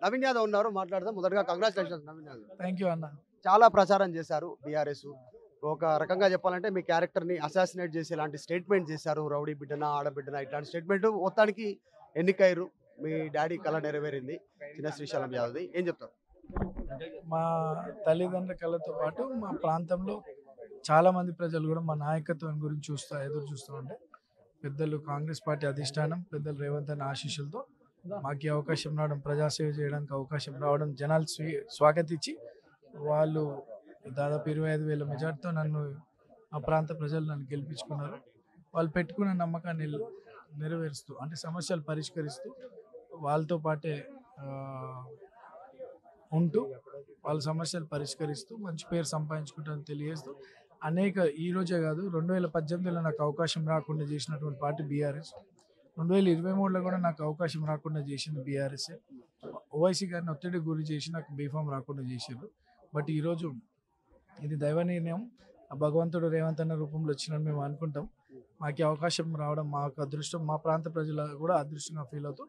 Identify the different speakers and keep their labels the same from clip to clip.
Speaker 1: నవీన్ యాదవ్ ఉన్నారు, మాట్లాడదాం. మొదటగా congratulations Naveen Yadav.
Speaker 2: Thank you అన్న.
Speaker 1: చాలా ప్రచారం చేశారు బీఆర్ఎస్. ఒక రకంగా చెప్పాలంటే మీ క్యారెక్టర్ని అసాసినేట్ చేసి ఇలాంటి స్టేట్మెంట్ చేశారు, రౌడీ బిడ్డన ఆడబిడ్డన ఇట్లాంటి స్టేట్మెంట్. మొత్తానికి ఎన్నికయ్యారు, మీ డాడీ కళ నెరవేరింది. చిన్న శ్రీశైలం యాదవ్ది ఏం చెప్తారు?
Speaker 2: మా తల్లిదండ్రుల కళతో పాటు మా ప్రాంతంలో చాలా మంది ప్రజలు కూడా మా నాయకత్వం గురించి ఎదురు చూస్తూ ఉంటే పెద్దలు కాంగ్రెస్ పార్టీ అధిష్టానం, పెద్దలు రేవంత్ అన్న ఆశీస్సులతో మాకు ఈ అవకాశం రావడం, ప్రజాసేవ చేయడానికి అవకాశం రావడం, జనాలు స్వాగతించి వాళ్ళు దాదాపు 25,000 మెజార్టీతో నన్ను ఆ ప్రాంత ప్రజలు నన్ను గెలిపించుకున్నారు. వాళ్ళు పెట్టుకున్న నమ్మకాన్ని నెరవేరుస్తూ అంటే సమస్యలు పరిష్కరిస్తూ వాళ్ళతో పాటే ఉంటూ వాళ్ళ సమస్యలు పరిష్కరిస్తూ మంచి పేరు సంపాదించుకుంటారని తెలియజేస్తూ ఈ రోజే కాదు 2018లో నాకు అవకాశం రాకుండా చేసినటువంటి పార్టీ బీఆర్ఎస్. 2023లో కూడా నాకు అవకాశం రాకుండా చేసింది బీఆర్ఎస్. ఓవైసీ గారిని ఒత్తిడి గురి చేసి నాకు బీఫామ్ రాకుండా చేశారు. బట్ ఈరోజు ఇది దైవ నిర్ణయం, భగవంతుడు రేవంత్ అన్న రూపంలో వచ్చినని మేము అనుకుంటాం. మాకు అవకాశం రావడం మాకు అదృష్టం. మా ప్రాంత ప్రజలు కూడా అదృష్టంగా ఫీల్ అవుతూ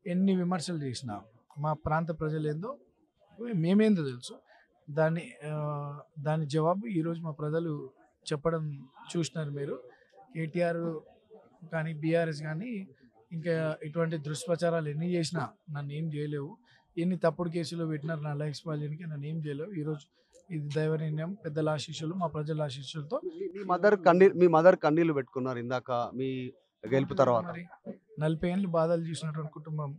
Speaker 2: ఎన్ని విమర్శలు చేసినా మా ప్రాంత ప్రజలు ఏందో మేమేందో తెలుసు. దాని జవాబు ఈరోజు మా ప్రజలు చెప్పడం చూసినారు. మీరు కేటీఆర్ కానీ బీఆర్ఎస్ కానీ ఇంకా ఇటువంటి దుష్ప్రచారాలు ఎన్ని చేసినా నన్ను ఏం చేయలేవు. ఎన్ని తప్పుడు కేసులు పెట్టినారు నా లైఫ్ స్పాయిల్కి, నన్ను ఏం చేయలేవు. ఈరోజు ఇది దైవ నిర్ణయం, పెద్దల ఆశీస్సులు, మా ప్రజల ఆశీస్సులతో.
Speaker 1: మీ మదర్ కన్నీళ్లు పెట్టుకున్నారు ఇందాక మీ గెలుపు తర్వాత.
Speaker 2: మరి 40 ఏళ్ళు బాధలు చూసినటువంటి కుటుంబం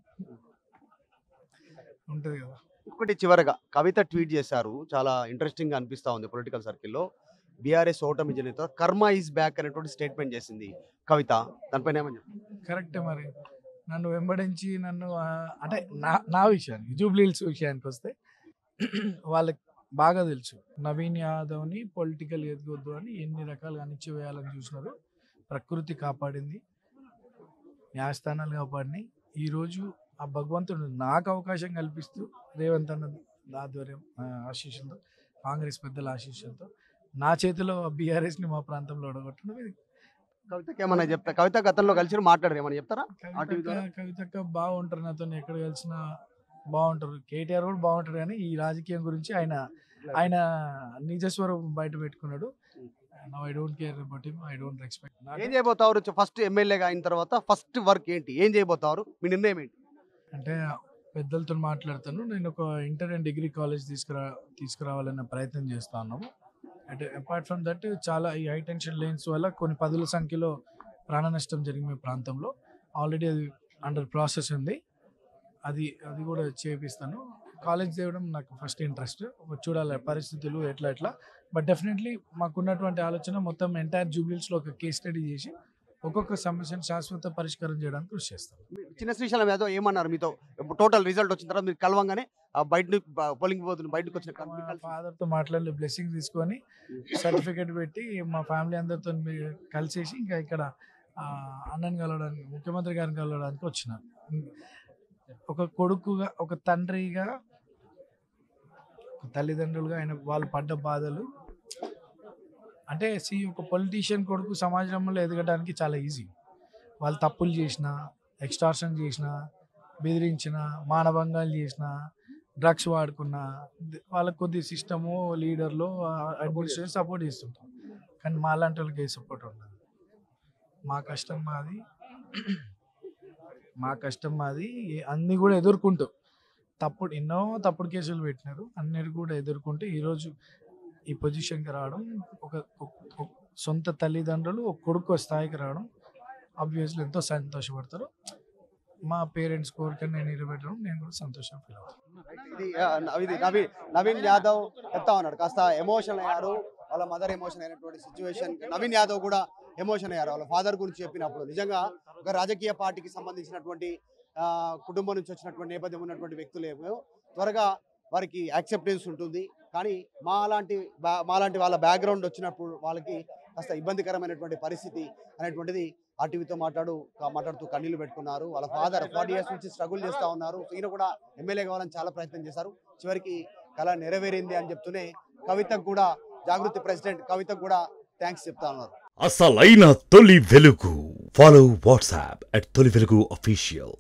Speaker 2: ఉంటుంది కదా.
Speaker 1: ఒకటి చివరగా కవిత ట్వీట్ చేశారు, చాలా ఇంట్రెస్టింగ్ గా అనిపిస్తా ఉంది పొలిటికల్ సర్కిల్లో. బీఆర్ఎస్ ఓటమి జనిత కర్మ ఈజ్ బ్యాక్ అనేటువంటి స్టేట్మెంట్ చేసింది కవిత. దానిపైన ఏమని చెప్పారు?
Speaker 2: కరెక్టే. మరి నన్ను వెంబడించి నన్ను అంటే నా విషయానికి జూబ్లీ హిల్స్ విషయానికి వస్తే వాళ్ళకి బాగా తెలుసు నవీన్ యాదవ్ని పొలిటికల్ ఎదగొద్దు అని ఎన్ని రకాలుగా అణిచివేయాలని చూసినారు. ప్రకృతి కాపాడింది, న్యాయస్థానాలు కాపాడినాయి. ఈరోజు ఆ భగవంతుడు నాకు అవకాశం కల్పిస్తూ రేవంత్ అన్న ఆధ్వర్యం ఆశీస్సులతో, కాంగ్రెస్ పెద్దల ఆశీస్సులతో నా చేతిలో బీఆర్ఎస్ని మా ప్రాంతంలో ఓడగొట్టడం. ఇది
Speaker 1: కవితకి ఏమన్నా చెప్తా? కవిత గతంలో కలిసి మాట్లాడారు, ఏమన్నా చెప్తారా?
Speaker 2: కవితక్క బాగుంటారు, నాతో ఎక్కడ కలిసినా బాగుంటారు. కేటీఆర్ కూడా బాగుంటారు, కానీ ఈ రాజకీయం గురించి ఆయన నిజస్వరూపం బయట పెట్టుకున్నాడు. I don't care about him, I don't respect.
Speaker 1: ఏం చేయబోతారు? ఫస్ట్ ఎమ్మెల్యేగా అయిన తర్వాత ఫస్ట్ వర్క్ ఏంటి, ఏం చేయబోతారు, మీ నిర్ణయం ఏంటి?
Speaker 2: అంటే పెద్దలతో మాట్లాడతాను. నేను ఒక ఇంటర్ అండ్ డిగ్రీ కాలేజ్ తీసుకురావాలన్న ప్రయత్నం చేస్తా ఉన్నాము. అంటే అపార్ట్ ఫ్రమ్ దట్ చాలా ఈ హై టెన్షన్ లైన్స్ వల్ల కొన్ని 10ల సంఖ్యలో ప్రాణ నష్టం జరిగిన ప్రాంతంలో ఆల్రెడీ అది అండర్ ప్రాసెస్ ఉంది. అది కూడా చేపిస్తాను. కాలేజ్ చేయడం నాకు ఫస్ట్ ఇంట్రెస్ట్. చూడాలి పరిస్థితులు ఎట్లా. బట్ డెఫినెట్లీ మాకున్నటువంటి ఆలోచన మొత్తం ఎంటైర్ జూబ్లీస్లో ఒక కేస్ స్టడీ చేసి ఒక్కొక్క సమస్యను శాశ్వత పరిష్కారం చేయడానికి కృషి చేస్తాను.
Speaker 1: చిన్న శ్రీశైలం యాదవ్ ఏమన్నారు మీతో? టోటల్ రిజల్ట్ వచ్చిన తర్వాత మీరు కలవంగానే బయట పోలింగ్ పోతుంది, బయటకు వచ్చిన
Speaker 2: ఫాదర్తో మాట్లాడి బ్లెస్సింగ్ తీసుకొని సర్టిఫికేట్ పెట్టి మా ఫ్యామిలీ అందరితో కలిసేసి ఇంకా ఇక్కడ అన్నని కలవడానికి, ముఖ్యమంత్రి గారిని కలవడానికి వచ్చినాను. ఒక కొడుకుగా, ఒక తండ్రిగా, తల్లిదండ్రులుగా వాళ్ళు పడ్డ బాధలు అంటే ఒక పొలిటీషియన్ కొడుకు సమాజంలో ఎదగడానికి చాలా ఈజీ. వాళ్ళు తప్పులు చేసినా, ఎక్స్టార్షన్ చేసినా, బెదిరించినా, మానభంగాలు చేసినా, డ్రగ్స్ వాడుకున్నా వాళ్ళకి కొద్ది సిస్టము, లీడర్లు, అడ్మినిస్ట్రేషన్ సపోర్ట్ చేస్తుంటాం. కానీ మా లాంటి వాళ్ళకి ఏ సపోర్ట్ ఉండదు. మా కష్టం మాది అన్నీ కూడా ఎదుర్కొంటూ ఎన్నో తప్పుడు కేసులు పెట్టినారు, అన్నిటి కూడా ఎదుర్కొంటూ ఈరోజు ఈ పొజిషన్కి రావడం, ఒక సొంత తల్లిదండ్రులు ఒక కొడుకు స్థాయికి రావడం ఆబ్వియస్లీ ఎంతో సంతోషపడతారు. మా పేరెంట్స్ కోరికని నేను నిలబెట్టడం నేను కూడా సంతోషం ఫీల్ అవుతాను.
Speaker 1: నవీన్ యాదవ్ చెప్తా ఉన్నాడు, కాస్త ఎమోషన్ అయ్యారు. వాళ్ళ మదర్ ఎమోషన్ అయినటువంటి సిచ్యువేషన్, నవీన్ యాదవ్ కూడా ఎమోషన్ అయ్యారు వాళ్ళ ఫాదర్ గురించి చెప్పినప్పుడు. నిజంగా ఒక రాజకీయ పార్టీకి సంబంధించినటువంటి కుటుంబం నుంచి వచ్చినటువంటి నేపథ్యం ఉన్నటువంటి వ్యక్తులేమో త్వరగా వారికి యాక్సెప్టెన్స్ ఉంటుంది. కానీ మాలాంటి వాళ్ళ బ్యాక్గ్రౌండ్ వచ్చినప్పుడు వాళ్ళకి కాస్త ఇబ్బందికరమైనటువంటి పరిస్థితి అనేటువంటిది ఆర్టీవీతో మాట్లాడుతూ కన్నీళ్లు పెట్టుకున్నారు. వాళ్ళ ఫాదర్ 40 years నుంచి స్ట్రగుల్ చేస్తూ ఉన్నారు. ఈయన కూడా ఎమ్మెల్యే కావాలని చాలా ప్రయత్నం చేశారు. చివరికి కళ నెరవేరింది అని చెప్తూనే కవితకు కూడా, జాగృతి ప్రెసిడెంట్ కవితకు కూడా థ్యాంక్స్ చెప్తా ఉన్నారు.
Speaker 3: అసలైన తొలి వెలుగు. ఫాలో వాట్సాప్ @తొలి వెలుగు official.